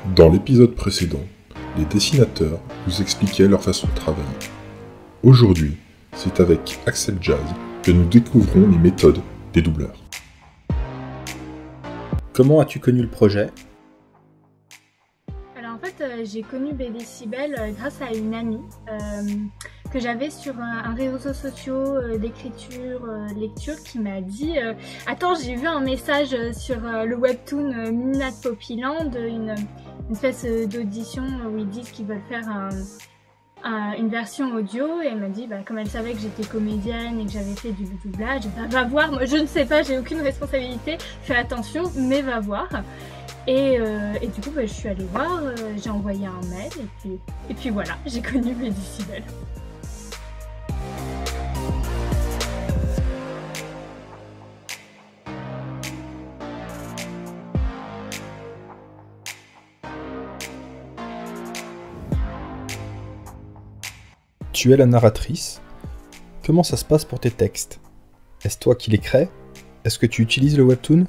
Dans l'épisode précédent, les dessinateurs vous expliquaient leur façon de travailler. Aujourd'hui, c'est avec Axel Jazz que nous découvrons les méthodes des doubleurs. Comment as-tu connu le projet ? Alors en fait, j'ai connu BD grâce à une amie que j'avais sur un réseau social d'écriture, lecture qui m'a dit attends, j'ai vu un message sur le webtoon Midnight Poppyland, une espèce d'audition où ils disent qu'ils veulent faire une version audio, et elle m'a dit, comme elle savait que j'étais comédienne et que j'avais fait du doublage, va voir, moi je ne sais pas, j'ai aucune responsabilité, fais attention, mais va voir. Et du coup je suis allée voir, j'ai envoyé un mail et puis voilà, j'ai connu BD. Tu es la narratrice. Comment ça se passe pour tes textes ? Est-ce toi qui les crées ? Est-ce que tu utilises le webtoon ?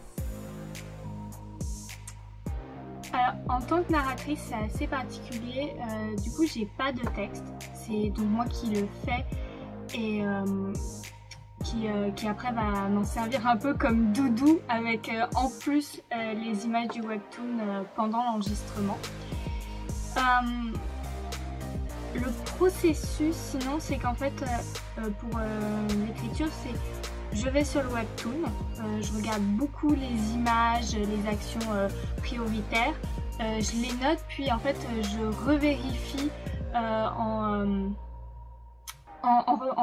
Alors, en tant que narratrice, c'est assez particulier. Du coup, j'ai pas de texte. C'est donc moi qui le fais et qui après va m'en servir un peu comme doudou avec en plus les images du webtoon pendant l'enregistrement. Le processus, sinon, c'est qu'en fait, pour l'écriture, c'est je vais sur le webtoon, je regarde beaucoup les images, les actions prioritaires, je les note, puis en fait, je revérifie en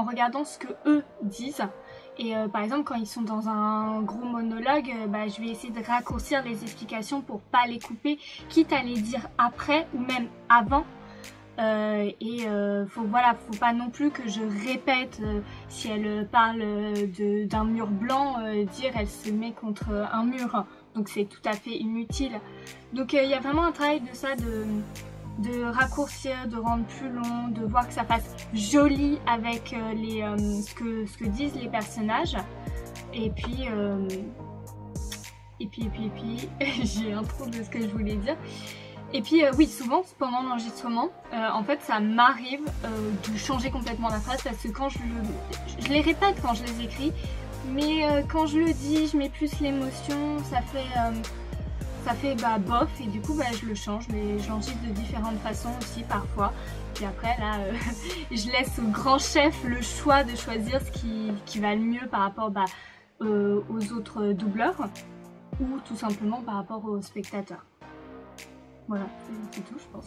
regardant ce que eux disent. Et par exemple, quand ils sont dans un gros monologue, je vais essayer de raccourcir les explications pour pas les couper, quitte à les dire après ou même avant. Faut pas non plus que je répète si elle parle d'un mur blanc, dire elle se met contre un mur, donc c'est tout à fait inutile. Donc il y a vraiment un travail de ça, de raccourcir, de rendre plus long, de voir que ça fasse joli avec ce que disent les personnages. Et puis j'ai un trou de ce que je voulais dire. Et puis oui, souvent pendant l'enregistrement, en fait ça m'arrive de changer complètement la phrase, parce que quand je les répète quand je les écris, mais quand je le dis, je mets plus l'émotion, ça fait bof, et du coup je le change, mais j'enregistre de différentes façons aussi parfois. Puis après là, je laisse au grand chef le choix de choisir ce qui va le mieux par rapport aux autres doubleurs, ou tout simplement par rapport aux spectateurs. Voilà, c'est tout, je pense.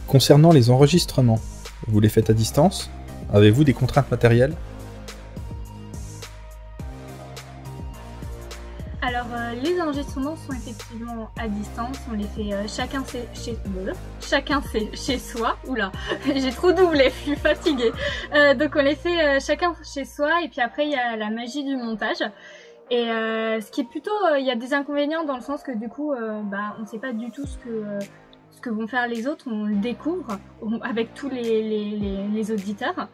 Concernant les enregistrements, vous les faites à distance ? Avez-vous des contraintes matérielles ? Alors les enregistrements sont effectivement à distance, on les fait chacun chez soi. Oula, j'ai trop doublé, je suis fatiguée. Donc on les fait chacun chez soi, et puis après il y a la magie du montage. Et ce qui est plutôt, il y a des inconvénients dans le sens que du coup, on ne sait pas du tout ce que vont faire les autres, on le découvre avec tous les auditeurs.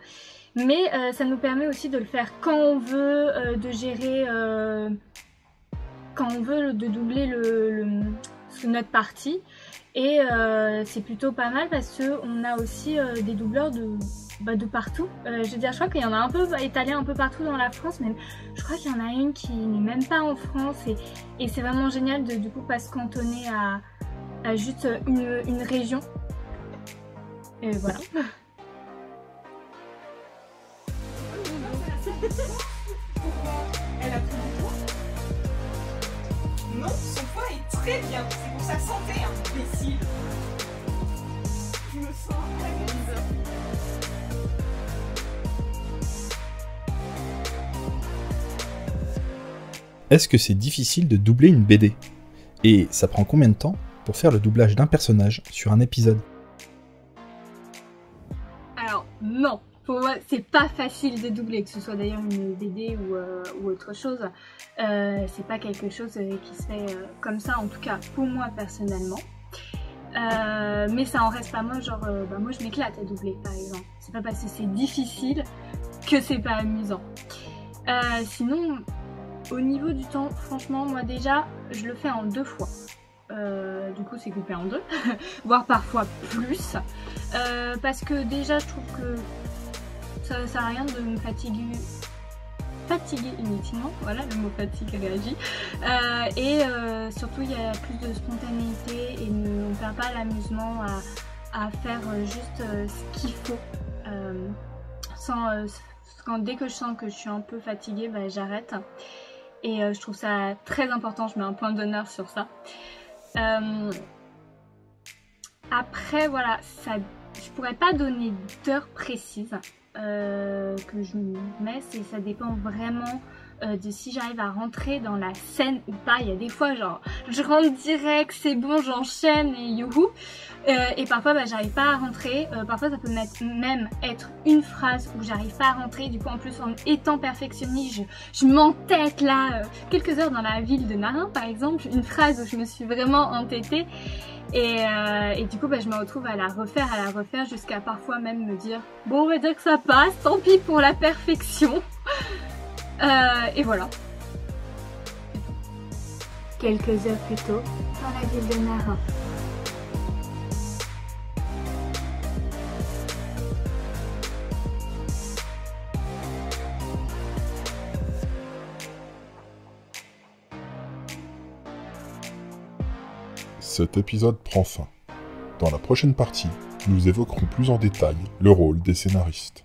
Mais ça nous permet aussi de le faire quand on veut, de gérer quand on veut, de doubler notre partie. Et c'est plutôt pas mal parce qu'on a aussi des doubleurs de partout. Je veux dire, je crois qu'il y en a un peu étalé un peu partout dans la France, mais je crois qu'il y en a une qui n'est même pas en France, et c'est vraiment génial de du coup pas se cantonner à juste une région. Et voilà. Elle a pris du poids. Non, son poids est très bien. C'est pour sa santé, imbécile. Je me sens très bizarre. Est-ce que c'est difficile de doubler une BD ? Et ça prend combien de temps pour faire le doublage d'un personnage sur un épisode? non, pour moi, c'est pas facile de doubler, que ce soit d'ailleurs une BD ou autre chose. C'est pas quelque chose qui se fait comme ça, en tout cas pour moi personnellement. Mais ça en reste pas moi, genre, moi je m'éclate à doubler par exemple. C'est pas parce que c'est difficile que c'est pas amusant. Sinon, au niveau du temps, franchement, moi déjà, je le fais en 2 fois. Du coup, c'est coupé en 2, voire parfois plus. Parce que déjà, je trouve que ça sert à rien de me fatiguer inutilement, voilà, le mot fatigue réagit. Surtout, il y a plus de spontanéité et on ne perd pas l'amusement à faire juste ce qu'il faut. Dès que je sens que je suis un peu fatiguée, bah, j'arrête. Et je trouve ça très important, je mets un point d'honneur sur ça. Après, voilà, je pourrais pas donner d'heure précise que je mets, ça dépend vraiment de si j'arrive à rentrer dans la scène ou pas. Il y a des fois, genre, je rentre direct, c'est bon, j'enchaîne et youhou. Et parfois, bah, j'arrive pas à rentrer. Parfois, ça peut même être une phrase où j'arrive pas à rentrer. Du coup, en plus, en étant perfectionniste, je m'entête là quelques heures dans la ville de Narin, par exemple. Une phrase où je me suis vraiment entêtée. Et du coup, bah, je me retrouve à la refaire jusqu'à parfois même me dire bon, on va dire que ça passe, tant pis pour la perfection. Et voilà. Quelques heures plus tôt, dans la ville de Narin. Cet épisode prend fin. Dans la prochaine partie, nous évoquerons plus en détail le rôle des scénaristes.